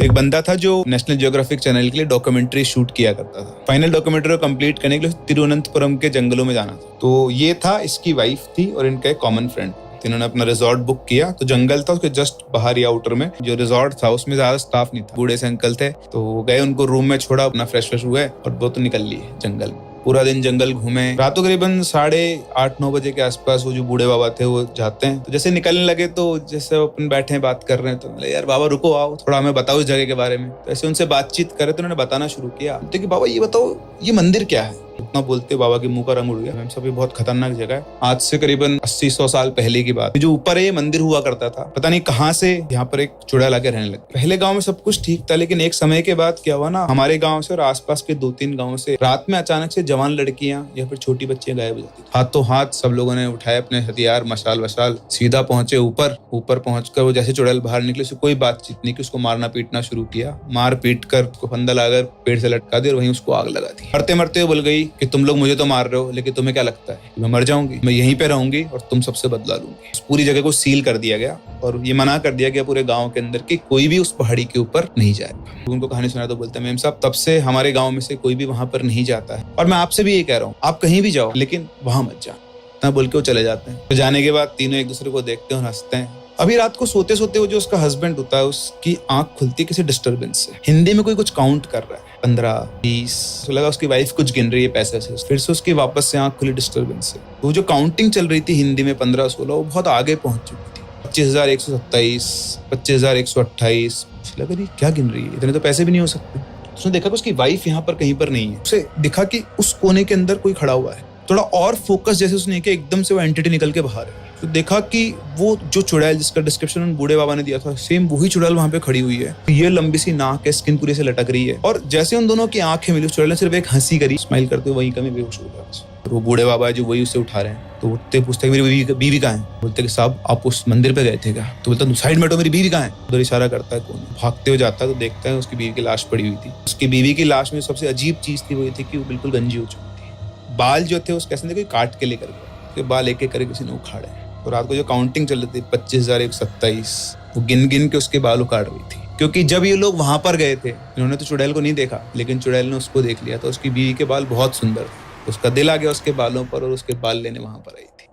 तो एक बंदा था जो नेशनल जियोग्राफिक चैनल के लिए डॉक्यूमेंट्री शूट किया करता था। फाइनल डॉक्यूमेंट्री को कंप्लीट करने के लिए तिरुवनंतपुरम के जंगलों में जाना था। तो ये था, इसकी वाइफ थी और इनका एक कॉमन फ्रेंड। तो इन्होंने अपना रिजॉर्ट बुक किया। तो जंगल था, उसके जस्ट बाहर या आउटर में जो रिजॉर्ट था उसमें ज्यादा स्टाफ नहीं था, बूढ़े से अंकल थे। तो गए, उनको रूम में छोड़ा, अपना फ्रेश हुए और वो तो निकल लिए जंगल में। पूरा दिन जंगल घूमे। रात को करीबन 8:30-9 बजे के आसपास वो जो बूढ़े बाबा थे वो जाते हैं। तो जैसे निकलने लगे तो जैसे अपन बैठे हैं बात कर रहे हैं, तो बोले यार बाबा रुको, आओ थोड़ा हमें बताओ इस जगह के बारे में। तो ऐसे उनसे बातचीत करे तो उन्होंने बताना शुरू किया कि बाबा ये बताओ ये मंदिर क्या है। इतना बोलते बाबा के मुंह का रंग उड़ गया। हम सब, ये बहुत खतरनाक जगह है। आज से करीबन 80-100 साल पहले की बात। जो ऊपर है ये मंदिर हुआ करता था, पता नहीं कहाँ से यहाँ पर एक चुड़ैल आके रहने लगी। पहले गांव में सब कुछ ठीक था, लेकिन एक समय के बाद क्या हुआ ना, हमारे गांव से और आसपास के 2-3 गांव से रात में अचानक से जवान लड़कियां या फिर छोटी बच्चियां गायब हो जाती थी। हाथों हाथ सब लोगों ने उठाए अपने हथियार, मशाल वशाल, सीधा पहुंचे ऊपर पहुंचकर वो जैसे चुड़ैल बाहर निकले, उससे कोई बातचीत नहीं कि उसको मारना पीटना शुरू किया। मार पीट कर उसको फंदा लाकर पेड़ से लटका दिया और वहीं उसको आग लगा दी। मरते मरते बोल गई कि तुम लोग मुझे तो मार रहे हो, लेकिन तुम्हें क्या लगता है मैं मर जाऊंगी? मैं यहीं पे रहूंगी और तुम सबसे बदला लूंगी। उस पूरी जगह को सील कर दिया गया और ये मना कर दिया गया पूरे गांव के अंदर कि कोई भी उस पहाड़ी के ऊपर नहीं जाएगा। उनको कहानी सुना तो बोलते हैं मेम साहब तब से हमारे गांव में से कोई भी वहां पर नहीं जाता है। और मैं आपसे भी ये कह रहा हूँ, आप कहीं भी जाओ लेकिन वहां मत जाओ ना, बोल के वो चले जाते हैं। तो जाने के बाद तीनों एक दूसरे को देखते हैं और हंसते हैं। अभी रात को सोते सोते वो जो उसका हस्बैंड होता है उसकी आंख खुलती है किसी डिस्टर्बेंस से। हिंदी में कोई कुछ काउंट कर रहा है, 15, 20। तो लगा उसकी वाइफ कुछ गिन रही है पैसे से। फिर से उसकी वापस से आंख खुली डिस्टर्बेंस से। तो वो जो काउंटिंग चल रही थी हिंदी में 15-16, वो बहुत आगे पहुंच चुकी थी। 25,127, 25,128। लगा ये क्या गिन रही है, इतने तो पैसे भी नहीं हो सकते। उसने देखा कि उसकी वाइफ यहाँ पर कहीं पर नहीं है। उसे दिखा कि उस कोने के अंदर कोई खड़ा हुआ है। थोड़ा और फोकस जैसे उसने किया, एकदम से वो एंटिटी निकल के बाहर है। तो देखा कि वो जो चुड़ैल जिसका डिस्क्रिप्शन बूढ़े बाबा ने दिया था, सेम वही चुड़ैल वहां पे खड़ी हुई है। ये लंबी सी नाक है, स्किन पूरी से लटक रही है। और जैसे उन दोनों की आंखें मिली, उस चुड़ैल ने सिर्फ एक हंसी करी, स्माइल करते हुए वहीं कमी बेहोश हो गया। और वो बूढ़े बाबा है जो वही उसे उठा रहे हैं। तो उठते पूछते मेरी बीवी कहाँ है? बोलते कि साहब आप उस मंदिर पे गए थे क्या? तो बोलता साइड में हटो, मेरी बीवी कहाँ है? उधर इशारा करता है कौन। भागते हुए जाता है तो देखता है उसकी बीवी की लाश पड़ी हुई थी। उसकी बीवी की लाश में सबसे अजीब चीज थी वो ये थी कि वो बिल्कुल गंजी हो चुकी थी। बाल जो थे उसके ऐसे काट के लेकर गए, बाल एक एक करके किसी ने उखाड़े। तो रात को जो काउंटिंग चल रही थी 25,127, वो गिन गिन के उसके बाल उखाड़ रही थी। क्योंकि जब ये लोग वहां पर गए थे, इन्होंने तो चुड़ैल को नहीं देखा, लेकिन चुड़ैल ने उसको देख लिया। तो उसकी बीवी के बाल बहुत सुंदर थे, उसका दिल आ गया उसके बालों पर और उसके बाल लेने वहां पर आई थी।